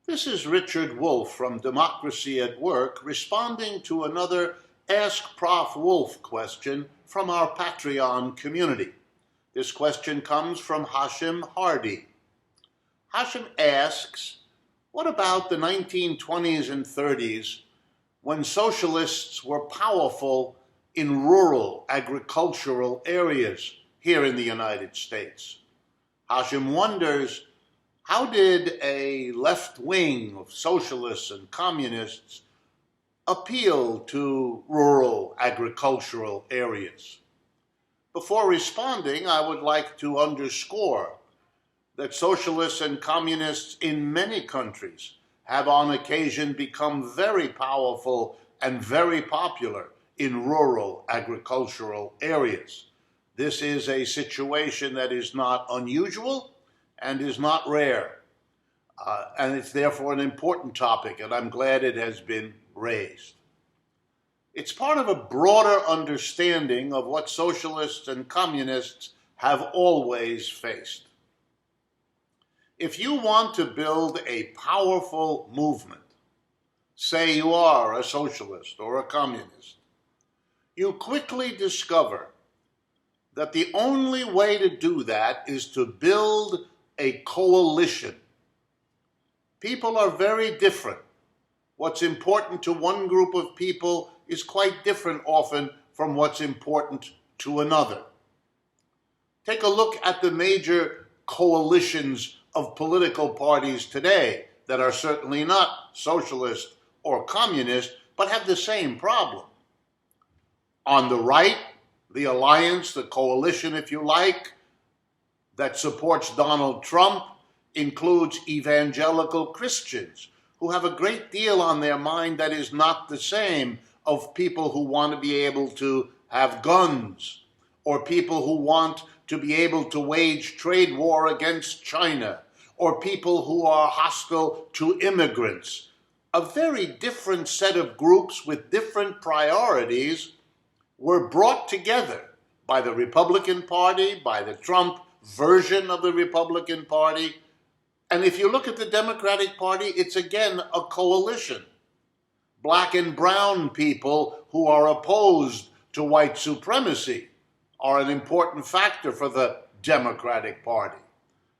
This is Richard Wolff from Democracy at Work responding to another Ask Prof. Wolff question from our Patreon community. This question comes from Hashim Hardy. Hashim asks, what about the 1920s and 30s when socialists were powerful in rural agricultural areas here in the United States? Hashim wonders, how did a left wing of socialists and communists appeal to rural agricultural areas? Before responding, I would like to underscore that socialists and communists in many countries have on occasion become very powerful and very popular in rural agricultural areas. This is a situation that is not unusual and is not rare. And it's therefore an important topic, and I'm glad it has been raised. It's part of a broader understanding of what socialists and communists have always faced. If you want to build a powerful movement, say you are a socialist or a communist, you quickly discover that the only way to do that is to build a coalition. People are very different. What's important to one group of people is quite different often from what's important to another. Take a look at the major coalitions of political parties today that are certainly not socialist or communist, but have the same problem. On the right, the alliance, the coalition, if you like, that supports Donald Trump includes evangelical Christians who have a great deal on their mind that is not the same of people who want to be able to have guns or people who want to be able to wage trade war against China or people who are hostile to immigrants. A very different set of groups with different priorities were brought together by the Republican Party, by the Trump version of the Republican Party. And if you look at the Democratic Party, it's again a coalition. Black and brown people who are opposed to white supremacy are an important factor for the Democratic Party.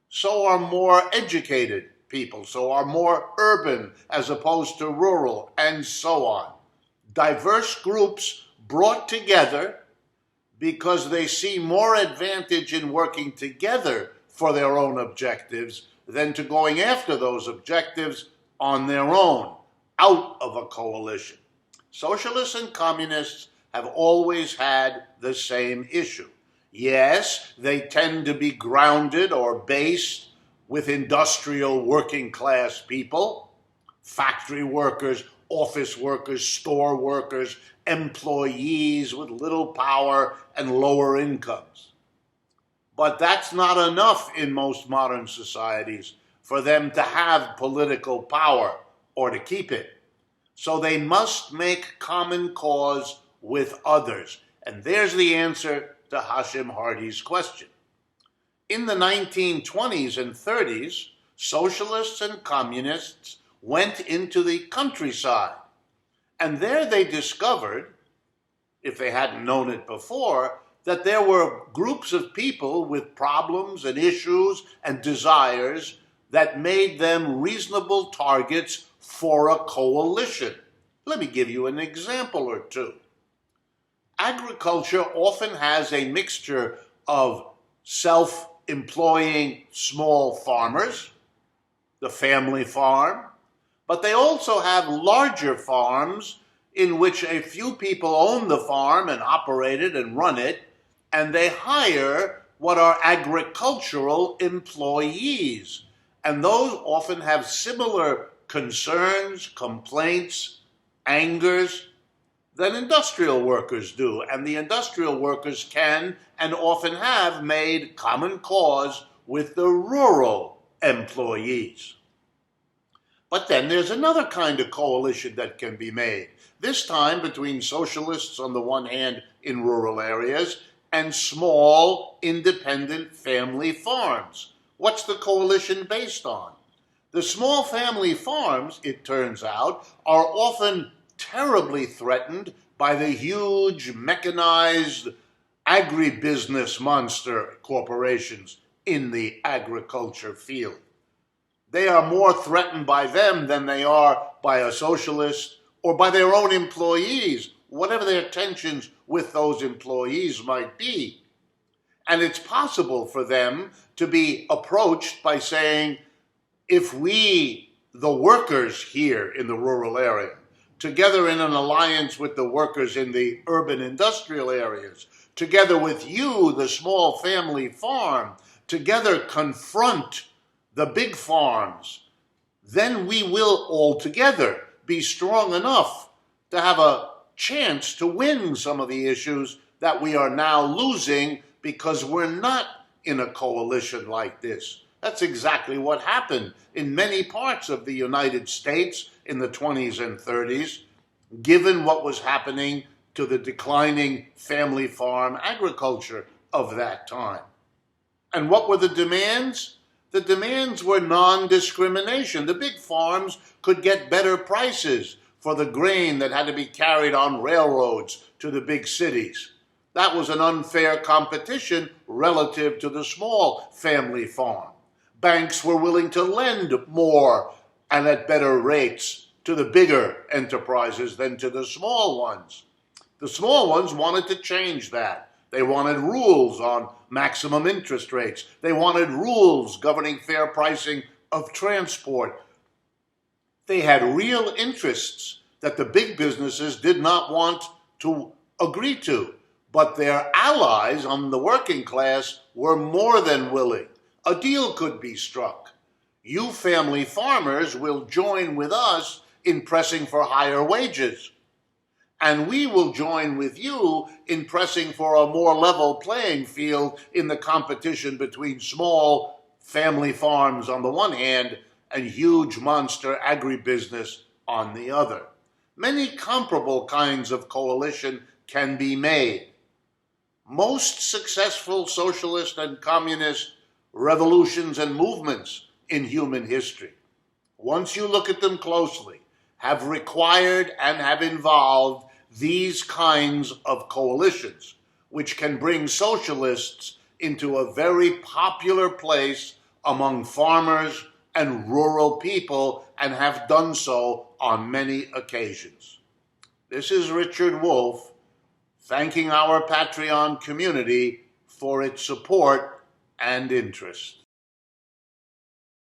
So are more educated people, so are more urban as opposed to rural, and so on. Diverse groups brought together because they see more advantage in working together for their own objectives than to going after those objectives on their own, out of a coalition. Socialists and communists have always had the same issue. Yes, they tend to be grounded or based with industrial working class people, factory workers, office workers, store workers, employees with little power and lower incomes. But that's not enough in most modern societies for them to have political power or to keep it. So they must make common cause with others. And there's the answer to Hashim Hardy's question. In the 1920s and 30s, socialists and communists went into the countryside. And there they discovered, if they hadn't known it before, that there were groups of people with problems and issues and desires that made them reasonable targets for a coalition. Let me give you an example or two. Agriculture often has a mixture of self-employing small farmers, the family farm, but they also have larger farms in which a few people own the farm and operate it and run it, and they hire what are agricultural employees. And those often have similar concerns, complaints, angers than industrial workers do. And the industrial workers can and often have made common cause with the rural employees. But then there's another kind of coalition that can be made, this time between socialists on the one hand in rural areas and small independent family farms. What's the coalition based on? The small family farms, it turns out, are often terribly threatened by the huge mechanized agribusiness monster corporations in the agriculture field. They are more threatened by them than they are by a socialist or by their own employees, whatever their tensions with those employees might be. And it's possible for them to be approached by saying, if we, the workers here in the rural area, together in an alliance with the workers in the urban industrial areas, together with you, the small family farm, together confront the big farms, then we will all together be strong enough to have a chance to win some of the issues that we are now losing because we're not in a coalition like this. That's exactly what happened in many parts of the United States in the 20s and 30s, given what was happening to the declining family farm agriculture of that time. And what were the demands? The demands were non-discrimination. The big farms could get better prices for the grain that had to be carried on railroads to the big cities. That was an unfair competition relative to the small family farm. Banks were willing to lend more and at better rates to the bigger enterprises than to the small ones. The small ones wanted to change that. They wanted rules on maximum interest rates. They wanted rules governing fair pricing of transport. They had real interests that the big businesses did not want to agree to, but their allies on the working class were more than willing. A deal could be struck. You family farmers will join with us in pressing for higher wages. And we will join with you in pressing for a more level playing field in the competition between small family farms on the one hand and huge monster agribusiness on the other. Many comparable kinds of coalition can be made. Most successful socialist and communist revolutions and movements in human history, once you look at them closely, have required and have involved these kinds of coalitions, which can bring socialists into a very popular place among farmers and rural people, and have done so on many occasions. This is Richard Wolff, thanking our Patreon community for its support and interest.